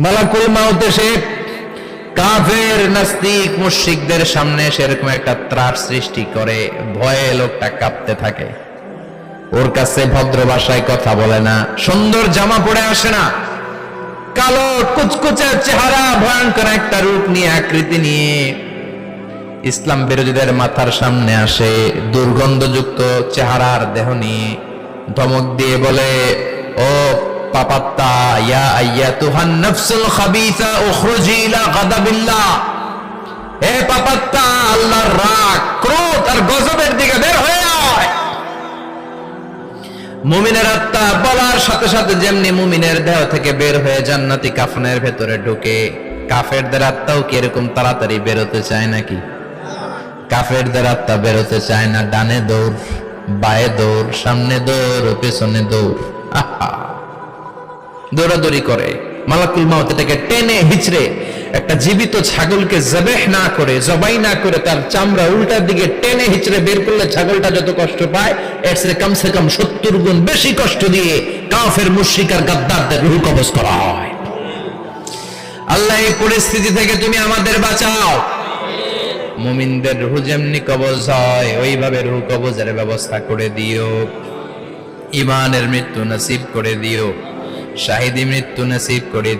মালাকুল মাউত এসে কাফের নাস্তিক মুশরিকদের সামনে সেরকম একটা ত্রাস সৃষ্টি করে, ভয়ে লোকটা কাঁপতে থাকে। ওর কাছে ভদ্র ভাষায় কথা বলে না, সুন্দর জামা পরে আসে না, কালো কুচকুচে চেহারা, ভয়ঙ্কর একটা রূপ নিয়ে, আকৃতি নিয়ে ইসলাম বিরোধীদের মাথার সামনে আসে, দুর্গন্ধযুক্ত চেহারার দেহ নিয়ে ধমক দিয়ে বলে, ও পাপাত্তা, ইয়া আইয়াতুহান নাফসুল খাবিসা উখরুজি ইলা গাদাবিল্লাহ, হে পাপাত্তা, আল্লাহর রাগ, ক্রোধ আর গজবের দিকে বের হয়ে আয়। মুমিনের আত্মা বলার সাথে সাথে যেমনি মুমিনের দেহ থেকে বের হয়ে জান্নাতি কাফনের ভেতরে ঢুকে, কাফেরদের আত্মাও কি এরকম তাড়াতাড়ি বেরোতে চায় নাকি? কাফেরদের আত্মা বেরোতে চায় না, ডানে দৌড়, বায়ে দৌড়, সামনে দৌড়, পেছনে দৌড়, আহা দৌড়াদৌড়ি করে। মালাকুল মাউত এটাকে টেনে হিচড়ে, একটা জীবিত ছাগলকে জবেহ না করে, জবাই না করে, তার চামড়া উল্টার দিকে টেনে হিচড়ে বের করলে ছাগলটা যত কষ্ট পায়, এর চেয়ে কমসে কম 70 গুণ বেশি কষ্ট দিয়ে কাফের মুশরিক আর গাদ্দারদের রূহ কবজ করা হয়। আল্লাহ এই পরিস্থিতি থেকে তুমি আমাদের বাঁচাও। মুমিনদের রূহ যেমনি কবজ হয়, ওইভাবে রূহ কবজের ব্যবস্থা করে দিও। ঈমানের মৃত্যু নসিব করে দিও, শাহিদি মৃত্যু নসিব করে